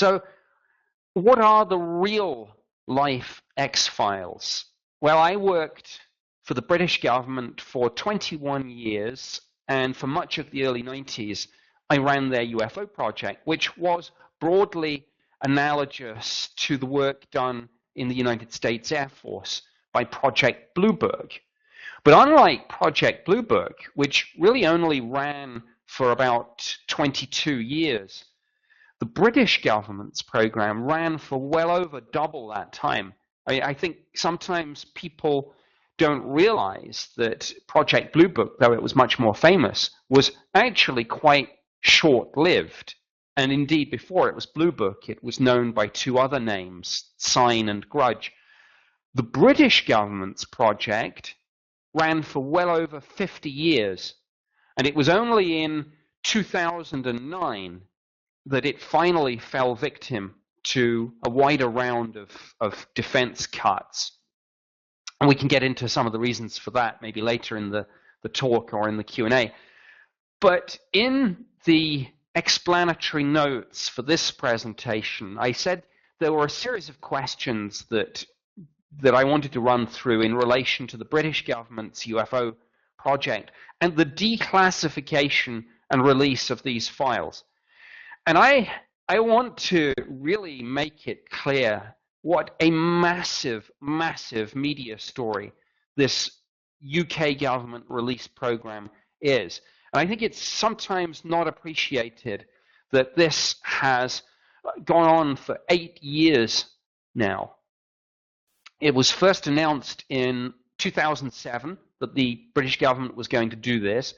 So what are the real life X-Files? Well, I worked for the British government for 21 years, and for much of the early 90s, I ran their UFO project, which was broadly analogous to the work done in the United States Air Force by Project Bluebird. But unlike Project Bluebird, which really only ran for about 22 years, the British government's program ran for well over double that time. I think sometimes people don't realize that Project Bluebird, though it was much more famous, was actually quite short-lived. And indeed, before it was Bluebird, it was known by two other names, Sign and Grudge. The British government's project ran for well over 50 years, and it was only in 2009 that it finally fell victim to a wider round of defense cuts. And we can get into some of the reasons for that maybe later in the talk or in the Q&A. But in the explanatory notes for this presentation, I said there were a series of questions that I wanted to run through in relation to the British government's UFO project and the declassification and release of these files. And I want to really make it clear what a massive, massive media story this UK government release program is. And I think it's sometimes not appreciated that this has gone on for 8 years now. It was first announced in 2007 that the British government was going to do this.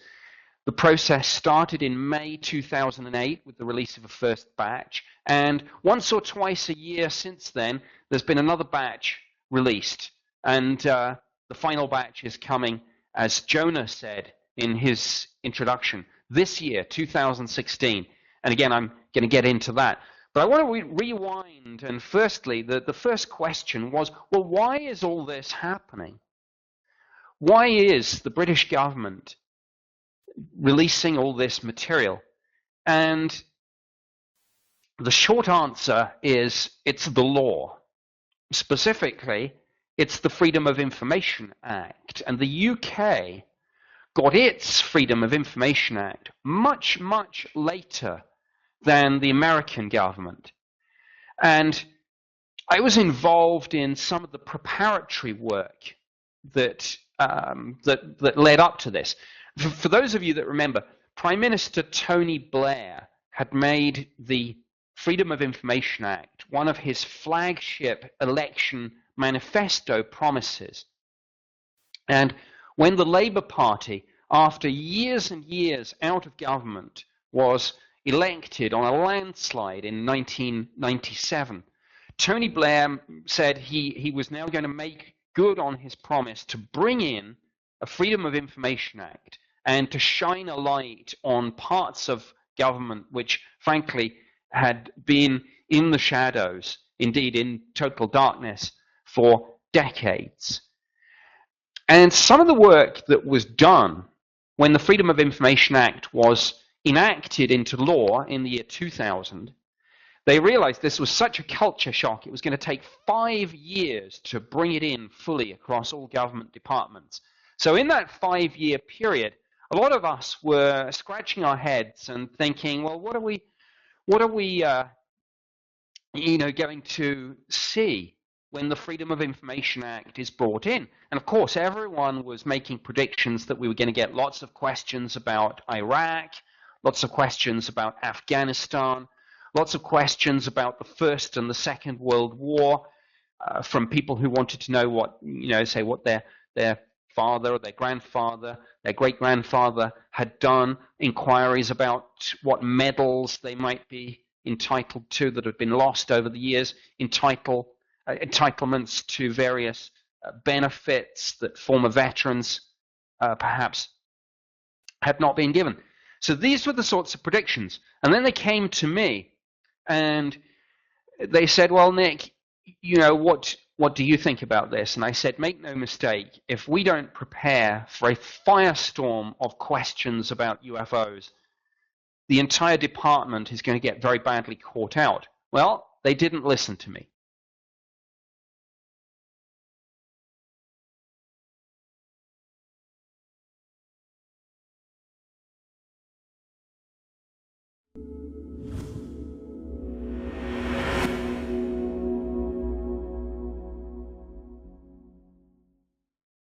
The process started in May 2008 with the release of a first batch, and once or twice a year since then, there's been another batch released. And the final batch is coming, as Jonah said in his introduction, this year, 2016. And again, I'm going to get into that. But I want to rewind, and firstly, the first question was, well, why is all this happening? Why is the British government releasing all this material? And the short answer is it's the law. Specifically, it's the Freedom of Information Act. And the UK got its Freedom of Information Act much, much later than the American government. And I was involved in some of the preparatory work that led up to this. For those of you that remember, Prime Minister Tony Blair had made the Freedom of Information Act one of his flagship election manifesto promises. And when the Labour Party, after years and years out of government, was elected on a landslide in 1997, Tony Blair said he was now going to make good on his promise to bring in a Freedom of Information Act and to shine a light on parts of government which, frankly, had been in the shadows, indeed in total darkness, for decades. And some of the work that was done when the Freedom of Information Act was enacted into law in the year 2000, they realized this was such a culture shock, it was going to take 5 years to bring it in fully across all government departments. So in that 5-year period, a lot of us were scratching our heads and thinking, well, what are we going to see when the Freedom of Information Act is brought in? And of course, everyone was making predictions that we were going to get lots of questions about Iraq, lots of questions about Afghanistan, lots of questions about the First and the Second World War from people who wanted to know what their father or their grandfather, their great-grandfather had done, inquiries about what medals they might be entitled to that had been lost over the years, entitlements to various benefits that former veterans perhaps had not been given. So these were the sorts of predictions. And then they came to me and they said, well, Nick, what do you think about this? And I said, make no mistake, if we don't prepare for a firestorm of questions about UFOs, the entire department is going to get very badly caught out. Well, they didn't listen to me.